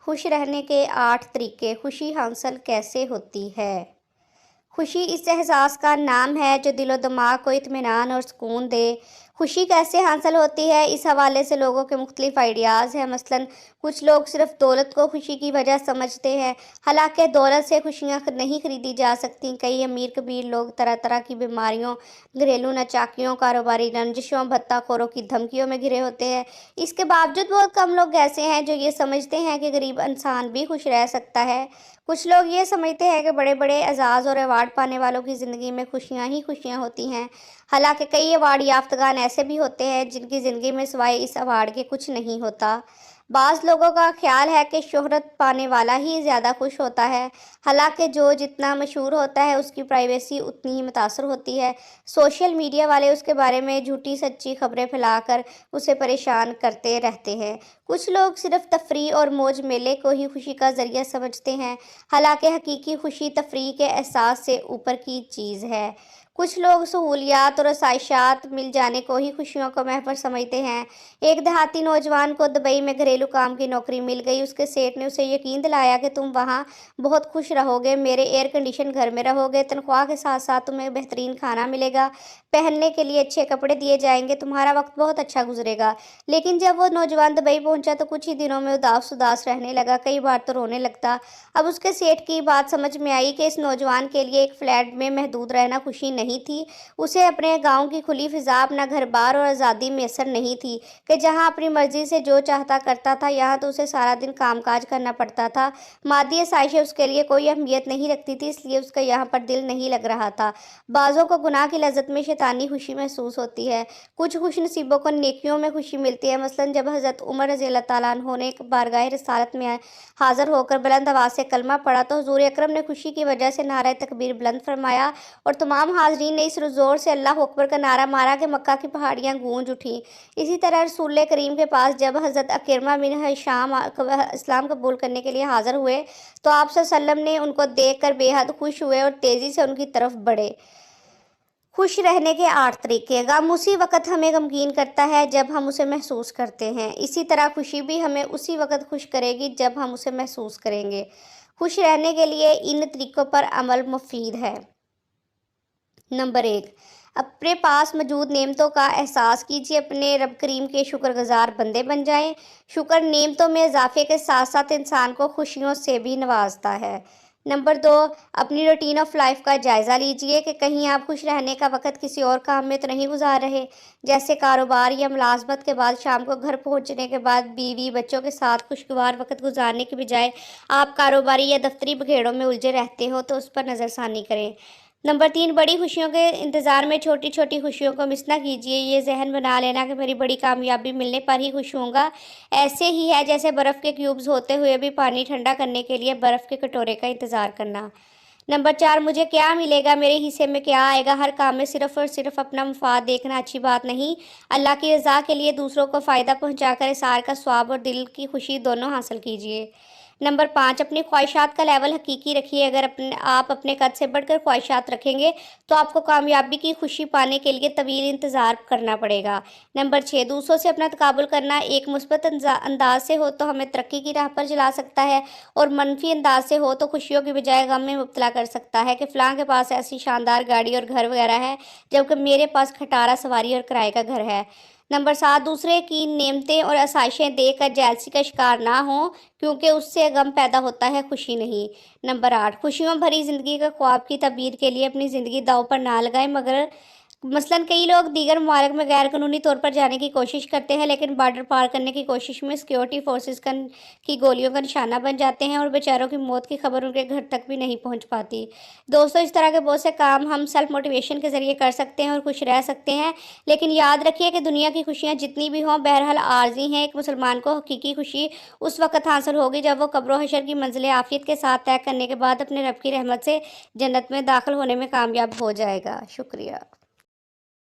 خوش رہنے کے 8 طریقے۔ خوشی حاصل کیسے ہوتی ہے؟ خوشی اس احساس کا نام ہے جو دل و دماغ کو اطمینان اور سکون دے۔ خوشی کیسے حاصل ہوتی ہے، اس حوالے سے لوگوں کے مختلف آئیڈیاز ہیں۔ مثلاً کچھ لوگ صرف دولت کو خوشی کی وجہ سمجھتے ہیں، حالانکہ دولت سے خوشیاں نہیں خریدی جا سکتی۔ کئی امیر کبیر لوگ طرح طرح کی بیماریوں، گھریلو ناچاکیوں، کاروباری رنجشوں، بھتہ خوروں کی دھمکیوں میں گھرے ہوتے ہیں۔ اس کے باوجود بہت کم لوگ ایسے ہیں جو یہ سمجھتے ہیں کہ غریب انسان بھی خوش رہ سکتا ہے۔ کچھ لوگ یہ سمجھتے ہیں کہ بڑے بڑے اعزاز اور ایوارڈ پانے والوں کی زندگی میں خوشیاں ہی خوشیاں ہوتی ہیں، حالانکہ کئی ایوارڈ یافتگان ایسے بھی ہوتے ہیں جن کی زندگی میں سوائے اس ایوارڈ کے کچھ نہیں ہوتا۔ بعض لوگوں کا خیال ہے کہ شہرت پانے والا ہی زیادہ خوش ہوتا ہے، حالانکہ جو جتنا مشہور ہوتا ہے اس کی پرائیویسی اتنی ہی متاثر ہوتی ہے۔ سوشل میڈیا والے اس کے بارے میں جھوٹی سچی خبریں پھیلا کر اسے پریشان کرتے رہتے ہیں۔ کچھ لوگ صرف تفریح اور موج میلے کو ہی خوشی کا ذریعہ سمجھتے ہیں، حالانکہ حقیقی خوشی تفریح کے احساس سے اوپر کی چیز ہے۔ کچھ لوگ سہولیات اور آسائشات مل جانے کو ہی خوشیوں کو محور سمجھتے ہیں۔ ایک دیہاتی نوجوان کو دبئی میں گھریلو کام کی نوکری مل گئی۔ اس کے سیٹ نے اسے یقین دلایا کہ تم وہاں بہت خوش رہو گے، میرے ایئر کنڈیشن گھر میں رہو گے، تنخواہ کے ساتھ ساتھ تمہیں بہترین کھانا ملے گا، پہننے کے لیے اچھے کپڑے دیے جائیں گے، تمہارا وقت بہت اچھا گزرے گا۔ لیکن جب وہ نوجوان دبئی پہنچا تو کچھ ہی دنوں میں اداس رہنے لگا، کئی بار تو رونے لگتا۔ اب اس کے سیٹ کی بات سمجھ میں آئی کہ اس نوجوان کے لیے ایک فلیٹ میں محدود رہنا خوشی نہیں تھی، اسے اپنے گاؤں کی کھلی فضا، اپنا گھر بار اور آزادی میسر نہیں تھی کہ جہاں اپنی مرضی سے جو چاہتا کرتا تھا۔ یہاں تو اسے سارا دن کام کاج کرنا پڑتا تھا، مادی آسائشیں اس کے لیے کوئی اہمیت نہیں رکھتی تھی، اس لیے اس کا یہاں پر دل نہیں لگ رہا تھا۔ بعضوں کو گناہ کی لذت میں شیطانی خوشی محسوس ہوتی ہے، کچھ خوش نصیبوں کو نیکیوں میں خوشی ملتی ہے۔ مثلاً جب حضرت عمر رضی اللہ تعالیٰ عنہ نے بارگاہ رسالت میں حاضر ہو کر بلند آواز سے کلمہ پڑھا تو حضور اکرم نے خوشی کی وجہ سے نعرہ تکبیر بلند فرمایا اور تمام حاضرین نے اس زور سے اللہ اکبر کا نعرہ مارا کہ مکہ کی پہاڑیاں گونج اٹھیں۔ اسی طرح رسول کریم کے پاس جب حضرت عکرمہ بن حشام اسلام قبول کرنے کے لیے حاضر ہوئے تو آپ صلی اللہ علیہ وسلم نے ان کو دیکھ کر بے حد خوش ہوئے اور تیزی سے ان کی طرف بڑھے۔ خوش رہنے کے 8 طریقے۔ غم اسی وقت ہمیں غمگین کرتا ہے جب ہم اسے محسوس کرتے ہیں، اسی طرح خوشی بھی ہمیں اسی وقت خوش کرے گی جب ہم اسے محسوس کریں گے۔ خوش رہنے کے لیے ان طریقوں پر عمل مفید ہے۔ نمبر 1، اپنے پاس موجود نعمتوں کا احساس کیجیے، اپنے رب کریم کے شکر گزار بندے بن جائیں۔ شکر نعمتوں میں اضافے کے ساتھ ساتھ انسان کو خوشیوں سے بھی نوازتا ہے۔ نمبر 2، اپنی روٹین آف لائف کا جائزہ لیجیے کہ کہیں آپ خوش رہنے کا وقت کسی اور کام میں تو نہیں گزار رہے، جیسے کاروبار یا ملازمت کے بعد شام کو گھر پہنچنے کے بعد بیوی بچوں کے ساتھ خوشگوار وقت گزارنے کے بجائے آپ کاروباری یا دفتری بکھیڑوں میں الجھے رہتے ہو تو اس پر نظر ثانی کریں۔ نمبر 3، بڑی خوشیوں کے انتظار میں چھوٹی چھوٹی خوشیوں کو مس نہ کیجیے۔ یہ ذہن بنا لینا کہ میری بڑی کامیابی ملنے پر ہی خوش ہوں گا ایسے ہی ہے جیسے برف کے کیوبز ہوتے ہوئے بھی پانی ٹھنڈا کرنے کے لیے برف کے کٹورے کا انتظار کرنا۔ نمبر 4، مجھے کیا ملے گا، میرے حصے میں کیا آئے گا۔ ہر کام میں صرف اور صرف اپنا مفاد دیکھنا اچھی بات نہیں، اللہ کی رضا کے لیے دوسروں کو فائدہ پہنچا کر اثار کا ثواب اور دل کی خوشی دونوں حاصل کیجیے۔ نمبر 5، اپنی خواہشات کا لیول حقیقی رکھیے۔ اگر آپ اپنے قد سے بڑھ کر خواہشات رکھیں گے تو آپ کو کامیابی کی خوشی پانے کے لیے طویل انتظار کرنا پڑے گا۔ نمبر 6، دوسروں سے اپنا تقابل کرنا ایک مثبت انداز سے ہو تو ہمیں ترقی کی راہ پر چلا سکتا ہے، اور منفی انداز سے ہو تو خوشیوں کی بجائے غم میں مبتلا کر سکتا ہے کہ فلاں کے پاس ایسی شاندار گاڑی اور گھر وغیرہ ہے جبکہ میرے پاس کھٹارا سواری اور کرائے کا گھر ہے۔ نمبر 7، دوسرے کی نعمتیں اور آسائشیں دیکھ کر جیلسی کا شکار نہ ہوں کیونکہ اس سے غم پیدا ہوتا ہے، خوشی نہیں۔ نمبر 8، خوشیوں بھری زندگی کے خواب کی تعبیر کے لیے اپنی زندگی داؤ پر نہ لگائیں۔ مگر مثلاً کئی لوگ دیگر ممالک میں غیر قانونی طور پر جانے کی کوشش کرتے ہیں لیکن بارڈر پار کرنے کی کوشش میں سیکیورٹی فورسز کی گولیوں کا نشانہ بن جاتے ہیں اور بیچاروں کی موت کی خبر ان کے گھر تک بھی نہیں پہنچ پاتی۔ دوستو، اس طرح کے بہت سے کام ہم سیلف موٹیویشن کے ذریعے کر سکتے ہیں اور خوش رہ سکتے ہیں، لیکن یاد رکھیے کہ دنیا کی خوشیاں جتنی بھی ہوں بہرحال عارضی ہیں۔ ایک مسلمان کو حقیقی خوشی اس وقت حاصل ہوگی جب وہ قبر و حشر کی منزل عافیت کے ساتھ طے کرنے کے بعد اپنے رب کی رحمت سے جنت میں داخل ہونے میں کامیاب ہو جائے گا۔ شکریہ۔